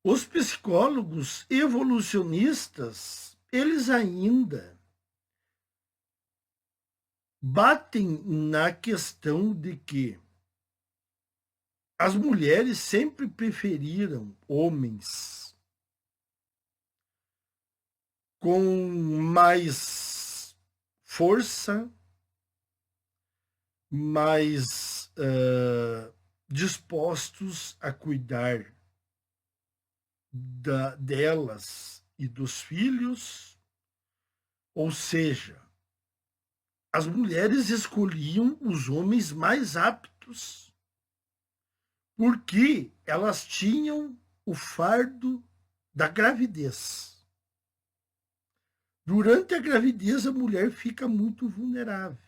Os psicólogos evolucionistas, eles ainda batem na questão de que as mulheres sempre preferiram homens com mais força, mais dispostos a cuidar delas e dos filhos, ou seja, as mulheres escolhiam os homens mais aptos, porque elas tinham o fardo da gravidez. Durante a gravidez, a mulher fica muito vulnerável.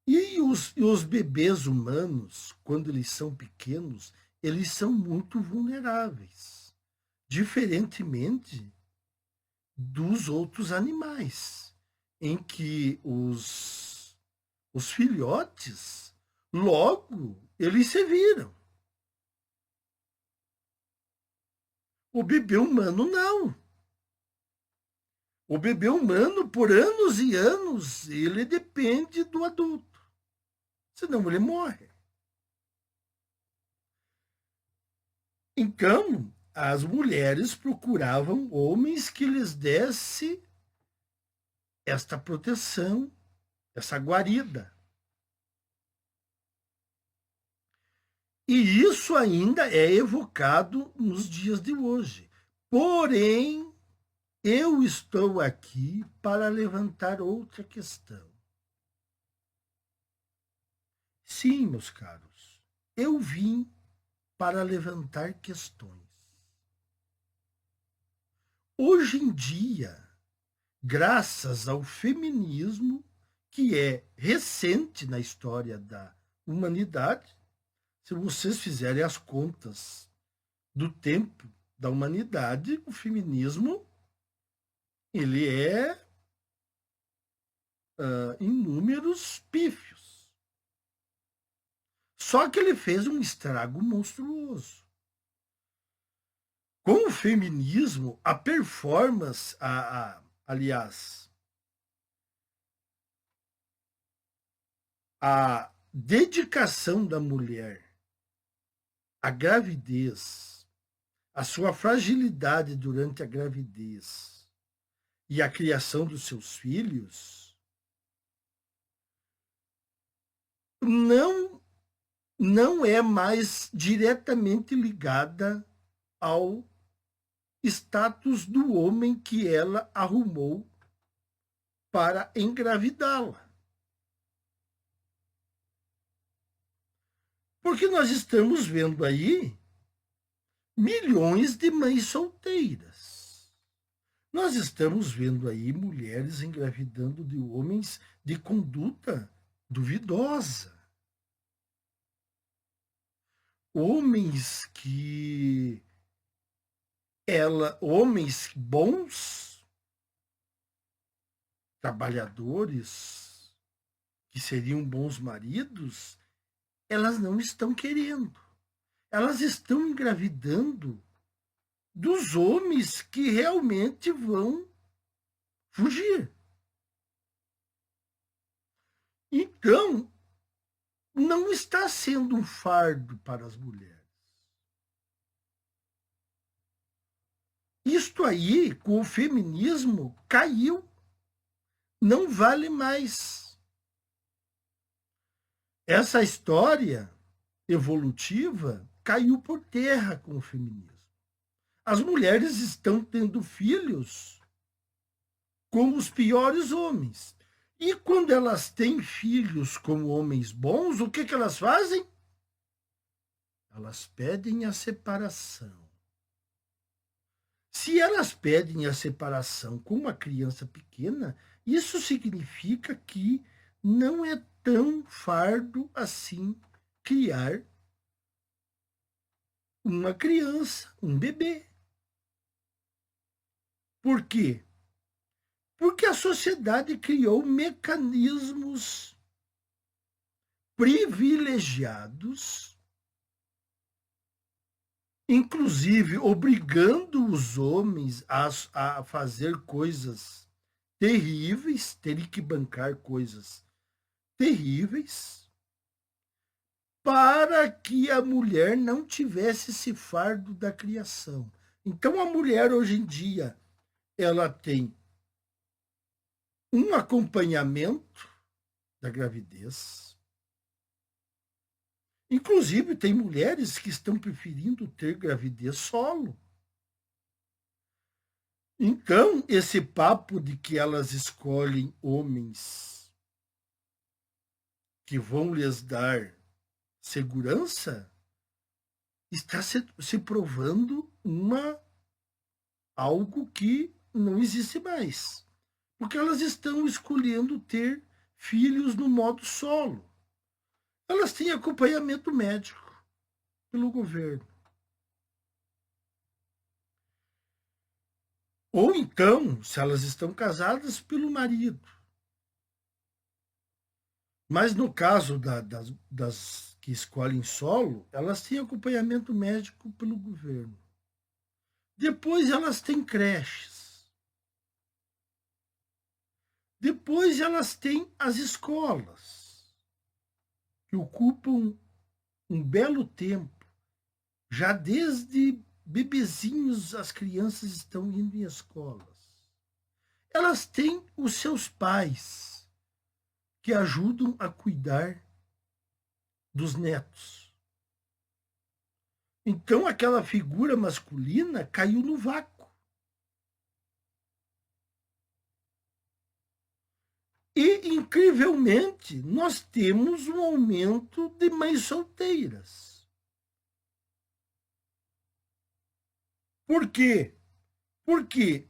E os bebês humanos, quando eles são pequenos, eles são muito vulneráveis, diferentemente dos outros animais, em que os filhotes, logo, eles se viram. O bebê humano não. O bebê humano, por anos e anos, ele depende do adulto. Senão ele morre. Então, as mulheres procuravam homens que lhes desse esta proteção, essa guarida. E isso ainda é evocado nos dias de hoje. Porém, eu estou aqui para levantar outra questão. Sim, meus caros, eu vim para levantar questões. Hoje em dia, graças ao feminismo, que é recente na história da humanidade, se vocês fizerem as contas do tempo da humanidade, o feminismo ele é em números pífios. Só que ele fez um estrago monstruoso. Com o feminismo, a performance, aliás, a dedicação da mulher à gravidez, a sua fragilidade durante a gravidez e a criação dos seus filhos, não é mais diretamente ligada ao status do homem que ela arrumou para engravidá-la. Porque nós estamos vendo aí milhões de mães solteiras. Nós estamos vendo aí mulheres engravidando de homens de conduta duvidosa. Homens homens bons, trabalhadores, que seriam bons maridos, elas não estão querendo. Elas estão engravidando dos homens que realmente vão fugir. Então, não está sendo um fardo para as mulheres. Isto aí, com o feminismo, caiu. Não vale mais. Essa história evolutiva caiu por terra com o feminismo. As mulheres estão tendo filhos com os piores homens. E quando elas têm filhos com homens bons, o que elas fazem? Elas pedem a separação. Se elas pedem a separação com uma criança pequena, isso significa que não é tão fardo assim criar uma criança, um bebê. Por quê? Porque a sociedade criou mecanismos privilegiados inclusive obrigando os homens a fazer coisas terríveis, terem que bancar coisas terríveis, para que a mulher não tivesse esse fardo da criação. Então a mulher hoje em dia, ela tem um acompanhamento da gravidez. Inclusive, tem mulheres que estão preferindo ter gravidez solo. Então, esse papo de que elas escolhem homens que vão lhes dar segurança está se provando algo que não existe mais. Porque elas estão escolhendo ter filhos no modo solo. Elas têm acompanhamento médico pelo governo. Ou então, se elas estão casadas, pelo marido. Mas no caso das que escolhem solo, elas têm acompanhamento médico pelo governo. Depois elas têm creches. Depois elas têm as escolas, que ocupam um belo tempo. Já desde bebezinhos as crianças estão indo em escolas. Elas têm os seus pais, que ajudam a cuidar dos netos. Então aquela figura masculina caiu no vácuo. E, incrivelmente, nós temos um aumento de mães solteiras. Por quê? Porque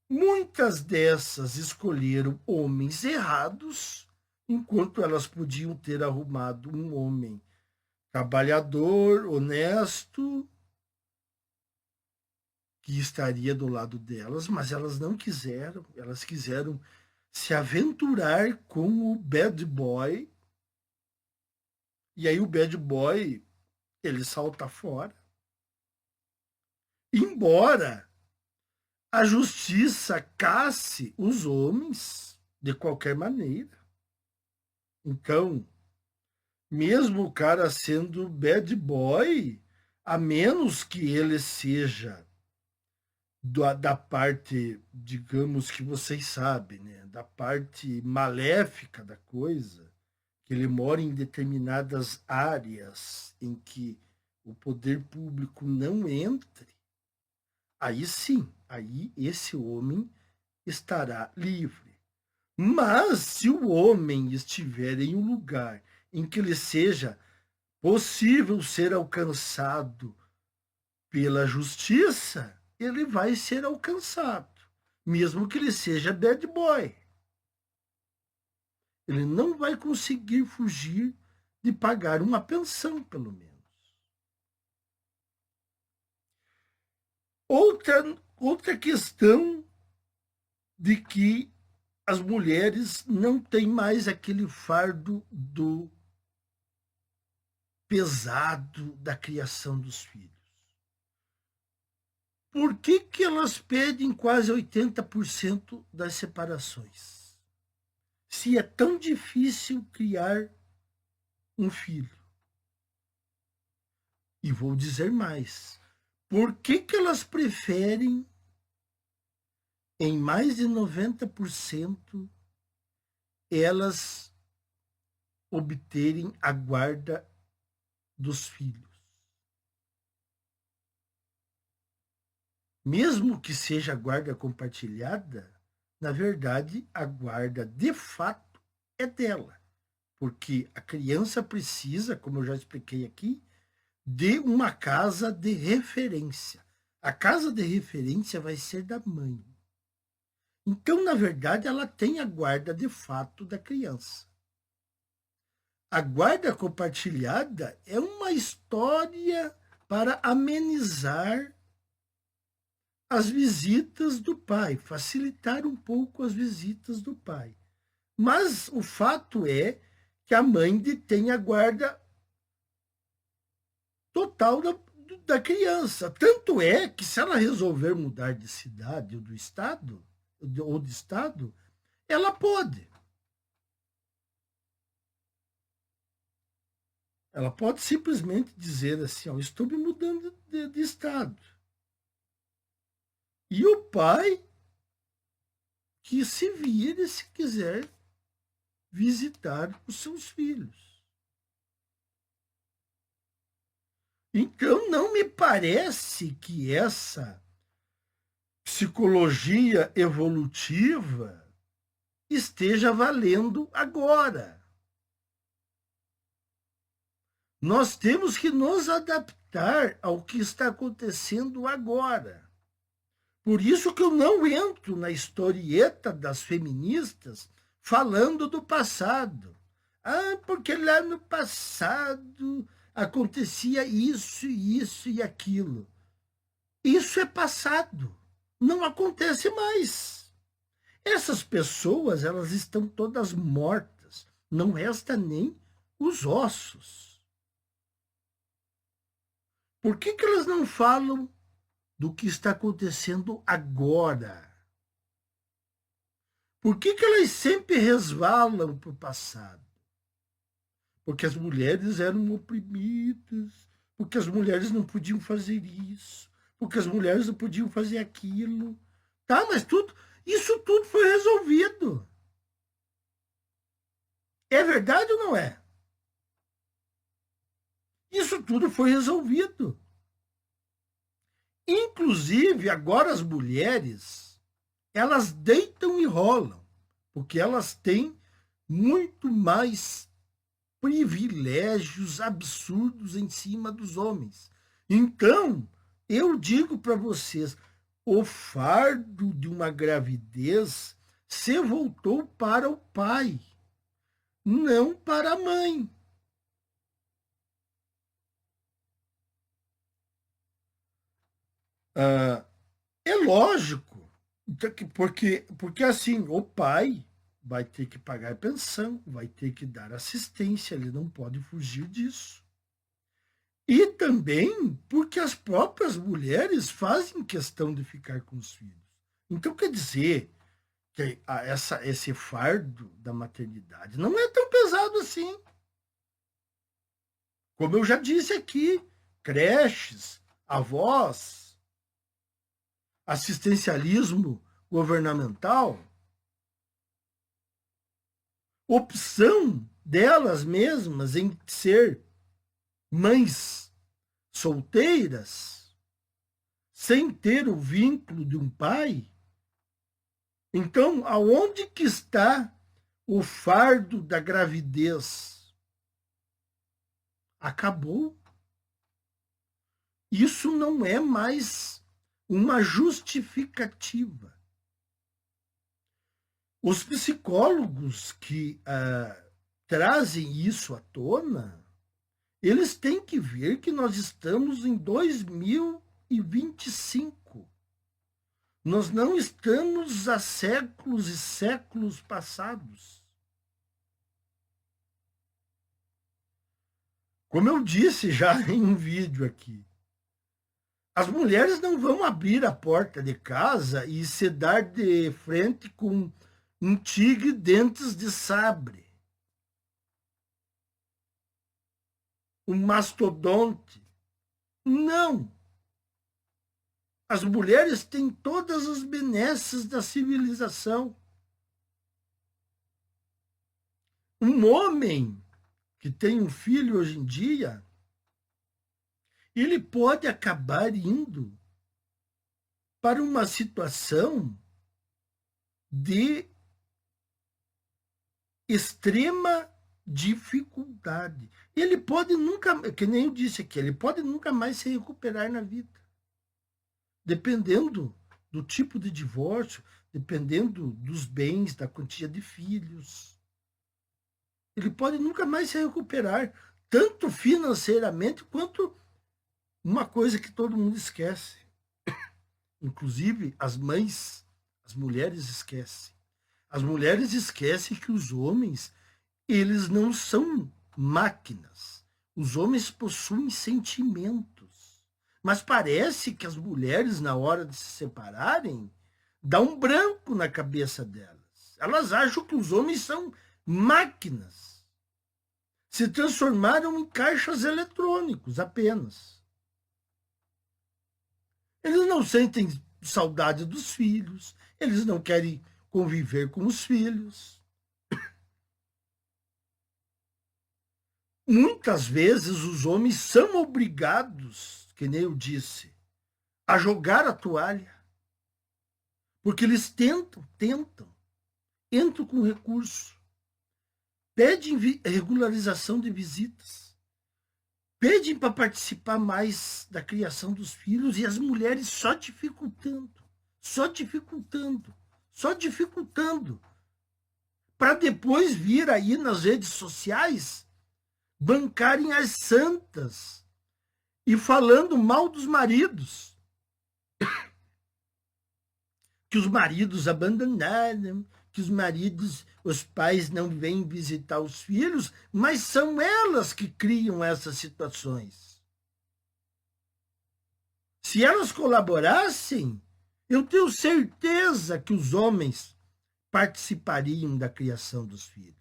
muitas dessas escolheram homens errados, enquanto elas podiam ter arrumado um homem trabalhador, honesto, que estaria do lado delas, mas elas não quiseram. Elas quiseram se aventurar com o bad boy. E aí o bad boy, ele salta fora. Embora a justiça casse os homens de qualquer maneira. Então, mesmo o cara sendo bad boy, a menos que ele seja da parte, digamos que vocês sabem, né, da parte maléfica da coisa, que ele mora em determinadas áreas em que o poder público não entre, aí sim, aí esse homem estará livre. Mas se o homem estiver em um lugar em que lhe seja possível ser alcançado pela justiça, ele vai ser alcançado, mesmo que ele seja bad boy. Ele não vai conseguir fugir de pagar uma pensão, pelo menos. Outra questão de que as mulheres não têm mais aquele fardo do pesado da criação dos filhos. Por que elas pedem quase 80% das separações? Se é tão difícil criar um filho. E vou dizer mais. Por que elas preferem, em mais de 90%, elas obterem a guarda dos filhos? Mesmo que seja a guarda compartilhada, na verdade, a guarda de fato é dela. Porque a criança precisa, como eu já expliquei aqui, de uma casa de referência. A casa de referência vai ser da mãe. Então, na verdade, ela tem a guarda de fato da criança. A guarda compartilhada é uma história para amenizar as visitas do pai, facilitar um pouco as visitas do pai. Mas o fato é que a mãe detém a guarda total da criança. Tanto é que se ela resolver mudar de cidade ou de estado, ela pode. Ela pode simplesmente dizer assim, ó, estou me mudando de estado. E o pai que se vire se quiser visitar os seus filhos. Então, não me parece que essa psicologia evolutiva esteja valendo agora. Nós temos que nos adaptar ao que está acontecendo agora. Por isso que eu não entro na historieta das feministas falando do passado. Ah, porque lá no passado acontecia isso, isso e aquilo. Isso é passado. Não acontece mais. Essas pessoas, elas estão todas mortas. Não resta nem os ossos. Por que elas não falam do que está acontecendo agora? Por que elas sempre resvalam para o passado? Porque as mulheres eram oprimidas, porque as mulheres não podiam fazer isso, porque as mulheres não podiam fazer aquilo. Tá, mas isso tudo foi resolvido. É verdade ou não é? Isso tudo foi resolvido. Inclusive, agora as mulheres, elas deitam e rolam, porque elas têm muito mais privilégios absurdos em cima dos homens. Então, eu digo para vocês, o fardo de uma gravidez se voltou para o pai, não para a mãe. É lógico, porque assim, o pai vai ter que pagar pensão, vai ter que dar assistência, ele não pode fugir disso. E também porque as próprias mulheres fazem questão de ficar com os filhos. Então, quer dizer que esse fardo da maternidade não é tão pesado assim. Como eu já disse aqui, creches, avós, assistencialismo governamental, opção delas mesmas em ser mães solteiras, sem ter o vínculo de um pai. Então, aonde que está o fardo da gravidez? Acabou. Isso não é mais uma justificativa. Os psicólogos que trazem isso à tona, eles têm que ver que nós estamos em 2025. Nós não estamos há séculos e séculos passados. Como eu disse já em um vídeo aqui, as mulheres não vão abrir a porta de casa e se dar de frente com um tigre dentes de sabre, um mastodonte. Não. As mulheres têm todas as benesses da civilização. Um homem que tem um filho hoje em dia, ele pode acabar indo para uma situação de extrema dificuldade. Ele pode nunca, que nem eu disse aqui, ele pode nunca mais se recuperar na vida. Dependendo do tipo de divórcio, dependendo dos bens, da quantia de filhos. Ele pode nunca mais se recuperar, tanto financeiramente quanto uma coisa que todo mundo esquece. Inclusive as mães, as mulheres esquecem. As mulheres esquecem que os homens, eles não são máquinas. Os homens possuem sentimentos. Mas parece que as mulheres, na hora de se separarem, dá um branco na cabeça delas. Elas acham que os homens são máquinas. Se transformaram em caixas eletrônicos apenas. Eles não sentem saudade dos filhos, eles não querem conviver com os filhos. Muitas vezes os homens são obrigados, que nem eu disse, a jogar a toalha. Porque eles tentam, entram com recurso, pedem regularização de visitas, pedem para participar mais da criação dos filhos e as mulheres só dificultando, para depois vir aí nas redes sociais bancarem as santas e falando mal dos maridos. Que os maridos abandonaram, que os pais não vêm visitar os filhos, mas são elas que criam essas situações. Se elas colaborassem, eu tenho certeza que os homens participariam da criação dos filhos.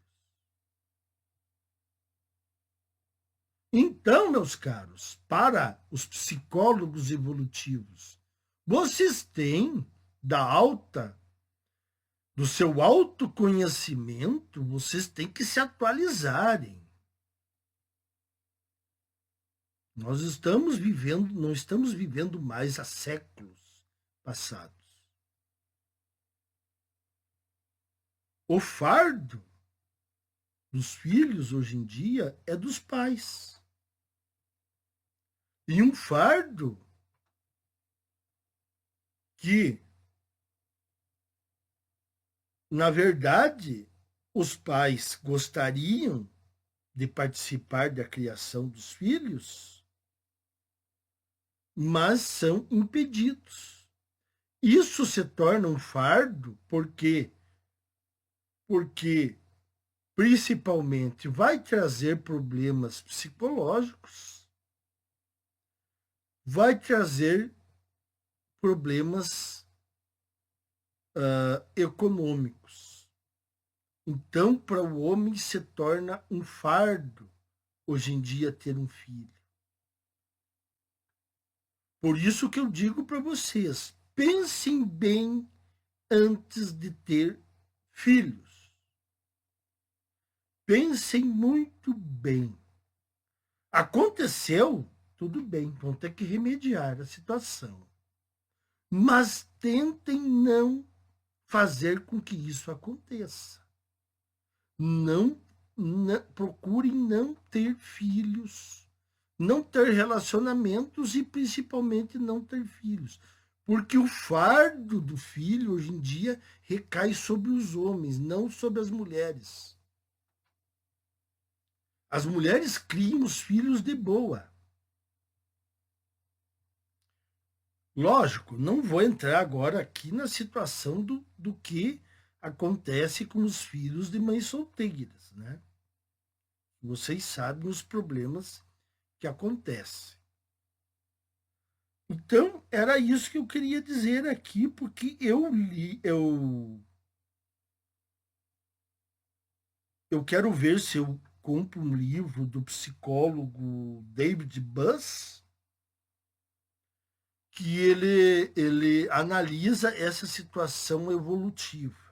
Então, meus caros, para os psicólogos evolutivos, vocês têm do seu autoconhecimento, vocês têm que se atualizarem. Nós não estamos vivendo mais há séculos passados. O fardo dos filhos hoje em dia é dos pais. E um fardo que, na verdade, os pais gostariam de participar da criação dos filhos, mas são impedidos. Isso se torna um fardo porque principalmente vai trazer problemas psicológicos, vai trazer problemas econômicos. Então, para o homem se torna um fardo hoje em dia ter um filho. Por isso que eu digo para vocês, pensem bem antes de ter filhos. Pensem muito bem. Aconteceu, tudo bem, vão ter que remediar a situação. Mas tentem não fazer com que isso aconteça. Procurem não ter filhos, não ter relacionamentos e principalmente não ter filhos. Porque o fardo do filho hoje em dia recai sobre os homens, não sobre as mulheres. As mulheres criam os filhos de boa. Lógico, não vou entrar agora aqui na situação do que acontece com os filhos de mães solteiras, né? Vocês sabem os problemas que acontecem. Então, era isso que eu queria dizer aqui, porque eu quero ver se eu compro um livro do psicólogo David Buss, que ele analisa essa situação evolutiva.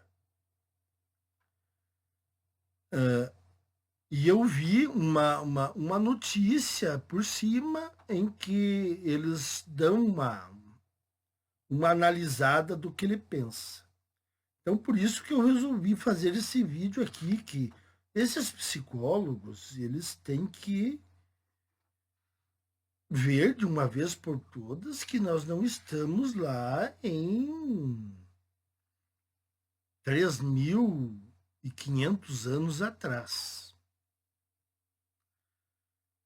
E eu vi uma notícia por cima em que eles dão uma analisada do que ele pensa. Então, por isso que eu resolvi fazer esse vídeo aqui, que esses psicólogos, eles têm que ver de uma vez por todas que nós não estamos lá em 3.500 anos atrás.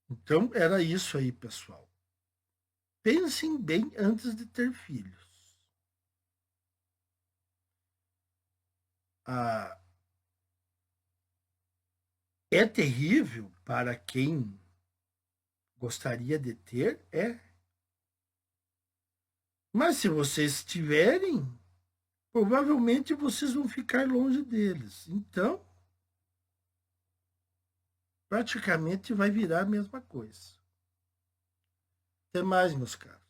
Então, era isso aí, pessoal. Pensem bem antes de ter filhos. É terrível para quem gostaria de ter, Mas se vocês tiverem, provavelmente vocês vão ficar longe deles. Então, praticamente vai virar a mesma coisa. Até mais, meus caros.